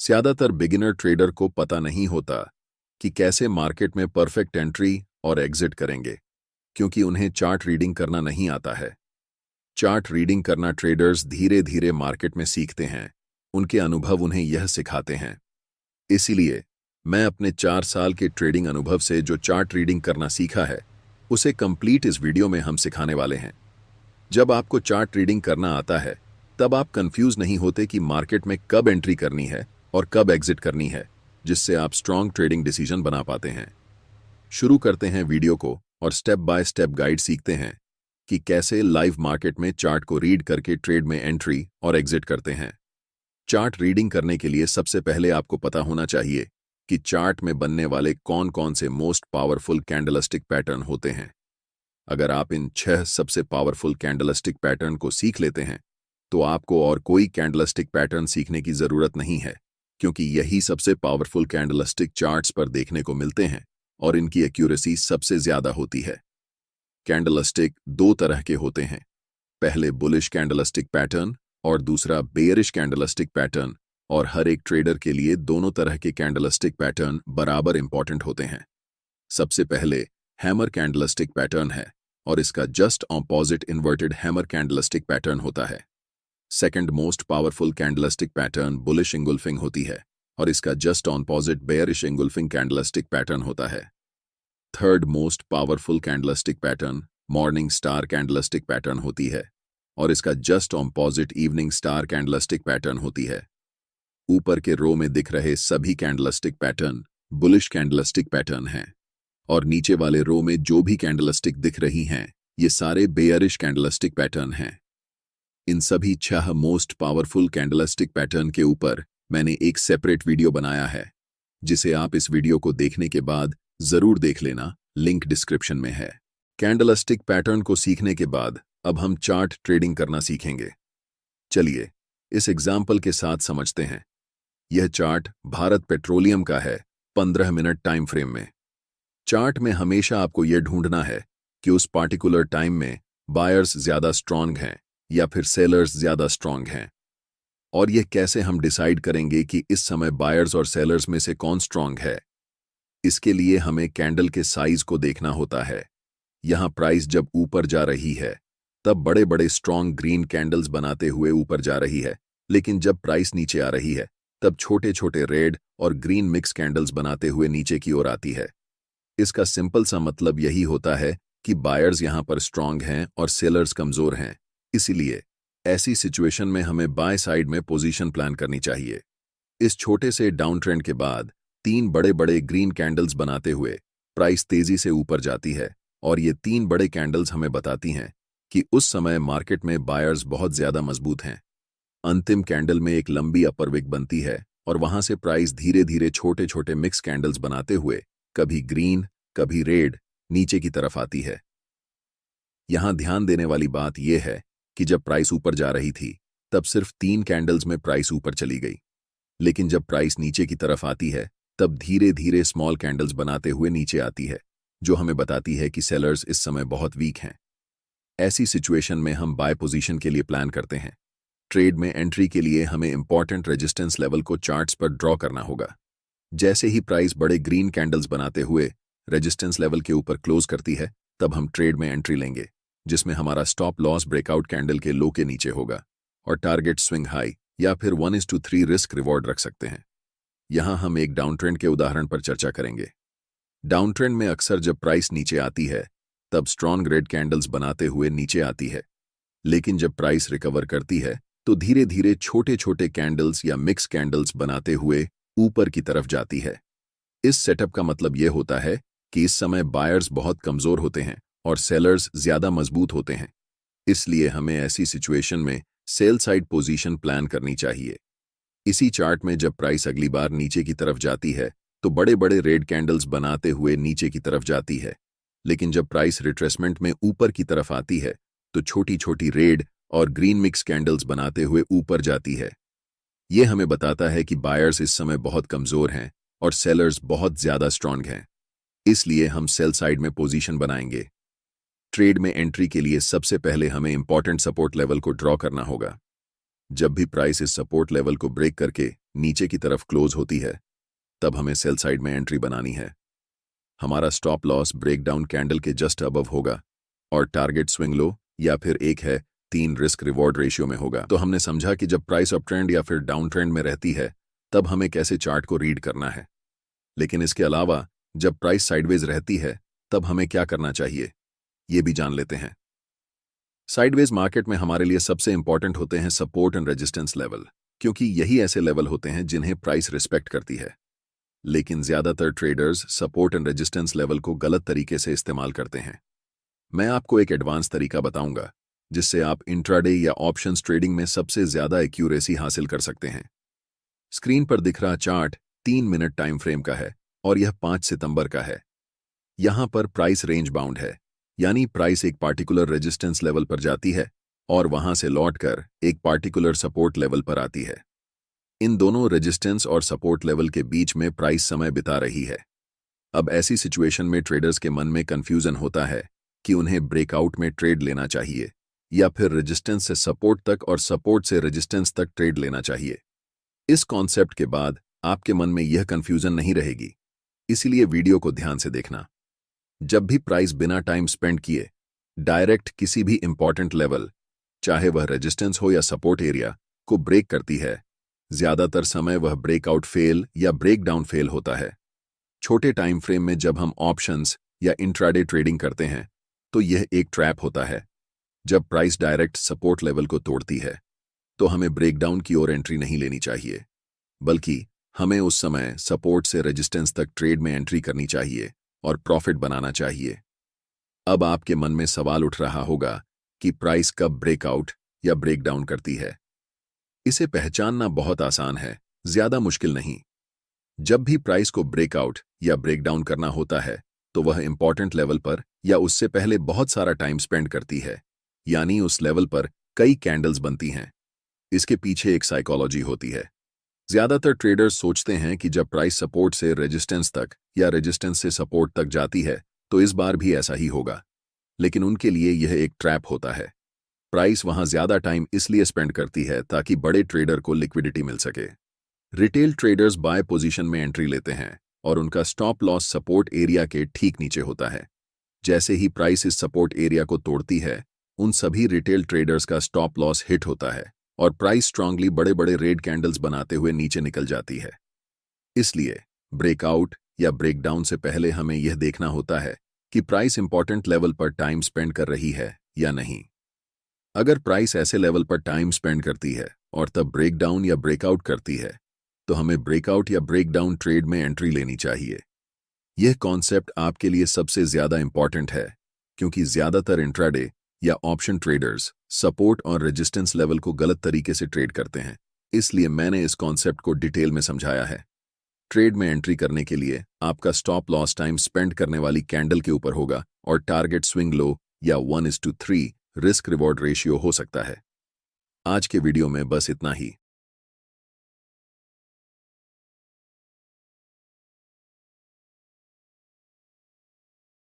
ज्यादातर beginner trader को पता नहीं होता कि कैसे मार्केट में परफेक्ट एंट्री और एग्जिट करेंगे, क्योंकि उन्हें चार्ट रीडिंग करना नहीं आता है। चार्ट रीडिंग करना ट्रेडर्स धीरे धीरे मार्केट में सीखते हैं, उनके अनुभव उन्हें यह सिखाते हैं। इसीलिए मैं अपने 4 साल के ट्रेडिंग अनुभव से जो चार्ट रीडिंग करना सीखा है, उसे कंप्लीट इस वीडियो में हम सिखाने वाले हैं। जब आपको चार्ट रीडिंग करना आता है, तब आप कंफ्यूज नहीं होते कि मार्केट में कब एंट्री करनी है और कब एग्जिट करनी है, जिससे आप स्ट्रॉन्ग ट्रेडिंग डिसीजन बना पाते हैं। शुरू करते हैं वीडियो को और स्टेप बाय स्टेप गाइड सीखते हैं कि कैसे लाइव मार्केट में चार्ट को रीड करके ट्रेड में एंट्री और एग्जिट करते हैं। चार्ट रीडिंग करने के लिए सबसे पहले आपको पता होना चाहिए कि चार्ट में बनने वाले कौन कौन से मोस्ट पावरफुल कैंडलस्टिक पैटर्न होते हैं। अगर आप इन 6 सबसे पावरफुल कैंडलस्टिक पैटर्न को सीख लेते हैं, तो आपको और कोई कैंडलस्टिक पैटर्न सीखने की जरूरत नहीं है, क्योंकि यही सबसे पावरफुल कैंडलस्टिक चार्ट्स पर देखने को मिलते हैं और इनकी एक्यूरेसी सबसे ज्यादा होती है। कैंडलस्टिक 2 तरह के होते हैं, पहले बुलिश कैंडलस्टिक पैटर्न और दूसरा बेयरिश कैंडलस्टिक पैटर्न, और हर एक ट्रेडर के लिए दोनों तरह के कैंडलस्टिक पैटर्न बराबर इंपॉर्टेंट होते हैं। सबसे पहले हैमर कैंडलस्टिक पैटर्न है और इसका just opposite inverted hammer candlestick pattern होता है। Second most powerful candlestick pattern bullish engulfing होती है और इसका just opposite bearish engulfing candlestick pattern होता है। Third most powerful candlestick pattern morning star candlestick pattern होती है और इसका just opposite evening star candlestick pattern होती है। ऊपर के रो में दिख रहे सभी candlestick pattern bullish candlestick pattern हैं और नीचे वाले रो में जो भी कैंडलस्टिक दिख रही हैं, ये सारे बेयरिश कैंडलस्टिक पैटर्न हैं। इन सभी 6 मोस्ट पावरफुल कैंडलस्टिक पैटर्न के ऊपर मैंने एक सेपरेट वीडियो बनाया है, जिसे आप इस वीडियो को देखने के बाद जरूर देख लेना, लिंक डिस्क्रिप्शन में है। कैंडलस्टिक पैटर्न को सीखने के बाद अब हम चार्ट ट्रेडिंग करना सीखेंगे। चलिए इस एग्जाम्पल के साथ समझते हैं। यह चार्ट भारत पेट्रोलियम का है 15 मिनट टाइम फ्रेम में। चार्ट में हमेशा आपको यह ढूंढना है कि उस पार्टिकुलर टाइम में बायर्स ज्यादा स्ट्रांग हैं या फिर सेलर्स ज्यादा स्ट्रांग हैं। और यह कैसे हम डिसाइड करेंगे कि इस समय बायर्स और सेलर्स में से कौन स्ट्रांग है? इसके लिए हमें कैंडल के साइज को देखना होता है। यहां प्राइस जब ऊपर जा रही है, तब बड़े बड़े स्ट्रांग ग्रीन कैंडल्स बनाते हुए ऊपर जा रही है, लेकिन जब प्राइस नीचे आ रही है, तब छोटे छोटे रेड और ग्रीन मिक्स कैंडल्स बनाते हुए नीचे की ओर आती है। इसका सिंपल सा मतलब यही होता है कि बायर्स यहां पर स्ट्रांग हैं और सेलर्स कमजोर हैं। इसीलिए ऐसी सिचुएशन में हमें बाय साइड में पोजीशन प्लान करनी चाहिए। इस छोटे से डाउन ट्रेंड के बाद 3 बड़े बड़े ग्रीन कैंडल्स बनाते हुए प्राइस तेजी से ऊपर जाती है और ये 3 बड़े कैंडल्स हमें बताती हैं कि उस समय मार्केट में बायर्स बहुत ज्यादा मजबूत हैं। अंतिम कैंडल में एक लंबी अपर विक बनती है और वहां से प्राइस धीरे धीरे छोटे छोटे मिक्स कैंडल्स बनाते हुए कभी ग्रीन कभी रेड नीचे की तरफ आती है। यहां ध्यान देने वाली बात यह है कि जब प्राइस ऊपर जा रही थी, तब सिर्फ 3 कैंडल्स में प्राइस ऊपर चली गई, लेकिन जब प्राइस नीचे की तरफ आती है, तब धीरे धीरे स्मॉल कैंडल्स बनाते हुए नीचे आती है, जो हमें बताती है कि सेलर्स इस समय बहुत वीक हैं। ऐसी सिचुएशन में हम बाय पोजीशन के लिए प्लान करते हैं। ट्रेड में एंट्री के लिए हमें इंपॉर्टेंट रेजिस्टेंस लेवल को चार्ट्स पर ड्रॉ करना होगा। जैसे ही प्राइस बड़े ग्रीन कैंडल्स बनाते हुए रेजिस्टेंस लेवल के ऊपर क्लोज करती है, तब हम ट्रेड में एंट्री लेंगे, जिसमें हमारा स्टॉप लॉस ब्रेकआउट कैंडल के लो के नीचे होगा और टारगेट स्विंग हाई या फिर 1:3 रिस्क रिवॉर्ड रख सकते हैं। यहां हम एक डाउन ट्रेंड के उदाहरण पर चर्चा करेंगे। डाउन ट्रेंड में अक्सर जब प्राइस नीचे आती है, तब स्ट्रॉन्ग रेड कैंडल्स बनाते हुए नीचे आती है, लेकिन जब प्राइस रिकवर करती है, तो धीरे धीरे छोटे छोटे कैंडल्स या मिक्स कैंडल्स बनाते हुए ऊपर की तरफ जाती है। इस सेटअप का मतलब यह होता है कि इस समय बायर्स बहुत कमजोर होते हैं और सेलर्स ज्यादा मजबूत होते हैं। इसलिए हमें ऐसी सिचुएशन में सेल साइड पोजीशन प्लान करनी चाहिए। इसी चार्ट में जब प्राइस अगली बार नीचे की तरफ जाती है, तो बड़े बड़े रेड कैंडल्स बनाते हुए नीचे की तरफ जाती है, लेकिन जब प्राइस रिट्रेसमेंट में ऊपर की तरफ आती है, तो छोटी छोटी रेड और ग्रीन मिक्स कैंडल्स बनाते हुए ऊपर जाती है। यह हमें बताता है कि बायर्स इस समय बहुत कमजोर हैं और सेलर्स बहुत ज्यादा स्ट्रांग हैं। इसलिए हम सेल साइड में पोजीशन बनाएंगे। ट्रेड में एंट्री के लिए सबसे पहले हमें इंपॉर्टेंट सपोर्ट लेवल को ड्रॉ करना होगा। जब भी प्राइस इस सपोर्ट लेवल को ब्रेक करके नीचे की तरफ क्लोज होती है, तब हमें सेल साइड में एंट्री बनानी है। हमारा स्टॉप लॉस ब्रेकडाउन कैंडल के जस्ट अबव होगा और टारगेट स्विंग लो या फिर 1:3 रिस्क रिवॉर्ड रेशियो में होगा। तो हमने समझा कि जब प्राइस अप ट्रेंड या फिर डाउन ट्रेंड में रहती है तब हमें कैसे चार्ट को रीड करना है। लेकिन इसके अलावा जब प्राइस साइडवेज रहती है तब हमें क्या करना चाहिए, ये भी जान लेते हैं। साइडवेज मार्केट में हमारे लिए सबसे इंपॉर्टेंट होते हैं सपोर्ट एंड रेजिस्टेंस लेवल, क्योंकि यही ऐसे लेवल होते हैं जिन्हें प्राइस रिस्पेक्ट करती है। लेकिन ज्यादातर traders support and resistance level को गलत तरीके से इस्तेमाल करते हैं। मैं आपको एक एडवांस तरीका बताऊंगा जिससे आप इंट्राडे या ऑप्शंस ट्रेडिंग में सबसे ज्यादा एक्यूरेसी हासिल कर सकते हैं। स्क्रीन पर दिख रहा चार्ट 3 मिनट टाइम फ्रेम का है और यह 5 सितंबर का है। यहां पर प्राइस रेंज बाउंड है, यानी प्राइस एक पार्टिकुलर रेजिस्टेंस लेवल पर जाती है और वहां से लौटकर एक पार्टिकुलर सपोर्ट लेवल पर आती है। इन दोनों रेजिस्टेंस और सपोर्ट लेवल के बीच में प्राइस समय बिता रही है। अब ऐसी सिचुएशन में ट्रेडर्स के मन में कंफ्यूजन होता है कि उन्हें ब्रेकआउट में ट्रेड लेना चाहिए या फिर रेजिस्टेंस से सपोर्ट तक और सपोर्ट से रेजिस्टेंस तक ट्रेड लेना चाहिए। इस कॉन्सेप्ट के बाद आपके मन में यह कंफ्यूजन नहीं रहेगी, इसीलिए वीडियो को ध्यान से देखना। जब भी प्राइस बिना टाइम स्पेंड किए डायरेक्ट किसी भी इंपॉर्टेंट लेवल, चाहे वह रेजिस्टेंस हो या सपोर्ट एरिया, को ब्रेक करती है, ज्यादातर समय वह ब्रेकआउट फेल या ब्रेकडाउन फेल होता है। छोटे टाइम फ्रेम में जब हम ऑप्शंस या इंट्राडे ट्रेडिंग करते हैं तो यह एक ट्रैप होता है। जब प्राइस डायरेक्ट सपोर्ट लेवल को तोड़ती है तो हमें ब्रेकडाउन की ओर एंट्री नहीं लेनी चाहिए, बल्कि हमें उस समय सपोर्ट से रेजिस्टेंस तक ट्रेड में एंट्री करनी चाहिए और प्रॉफिट बनाना चाहिए। अब आपके मन में सवाल उठ रहा होगा कि प्राइस कब ब्रेकआउट या ब्रेकडाउन करती है। इसे पहचानना बहुत आसान है, ज्यादा मुश्किल नहीं। जब भी प्राइस को ब्रेकआउट या ब्रेकडाउन करना होता है तो वह इंपॉर्टेंट लेवल पर या उससे पहले बहुत सारा टाइम स्पेंड करती है, यानी उस लेवल पर कई कैंडल्स बनती हैं। इसके पीछे एक साइकोलॉजी होती है। ज्यादातर ट्रेडर्स सोचते हैं कि जब प्राइस सपोर्ट से रेजिस्टेंस तक या रेजिस्टेंस से सपोर्ट तक जाती है तो इस बार भी ऐसा ही होगा, लेकिन उनके लिए यह एक ट्रैप होता है। प्राइस वहां ज्यादा टाइम इसलिए स्पेंड करती है ताकि बड़े ट्रेडर को लिक्विडिटी मिल सके। रिटेल ट्रेडर्स बाय पोजीशन में एंट्री लेते हैं और उनका स्टॉप लॉस सपोर्ट एरिया के ठीक नीचे होता है। जैसे ही प्राइस इस सपोर्ट एरिया को तोड़ती है, उन सभी रिटेल ट्रेडर्स का स्टॉप लॉस हिट होता है और प्राइस स्ट्रांगली बड़े बड़े रेड कैंडल्स बनाते हुए नीचे निकल जाती है। इसलिए ब्रेकआउट या ब्रेकडाउन से पहले हमें यह देखना होता है कि प्राइस इंपॉर्टेंट लेवल पर टाइम स्पेंड कर रही है या नहीं। अगर प्राइस ऐसे लेवल पर टाइम स्पेंड करती है और तब ब्रेकडाउन या ब्रेकआउट करती है तो हमें ब्रेकआउट या ब्रेकडाउन ट्रेड में एंट्री लेनी चाहिए। यह कॉन्सेप्ट आपके लिए सबसे ज्यादा इंपॉर्टेंट है, क्योंकि ज्यादातर इंट्राडे या ऑप्शन ट्रेडर्स सपोर्ट और रेजिस्टेंस लेवल को गलत तरीके से ट्रेड करते हैं। इसलिए मैंने इस कॉन्सेप्ट को डिटेल में समझाया है। ट्रेड में एंट्री करने के लिए आपका स्टॉप लॉस टाइम स्पेंड करने वाली कैंडल के ऊपर होगा और टारगेट स्विंग लो या 1:3 रिस्क रिवॉर्ड रेशियो हो सकता है। आज के वीडियो में बस इतना ही।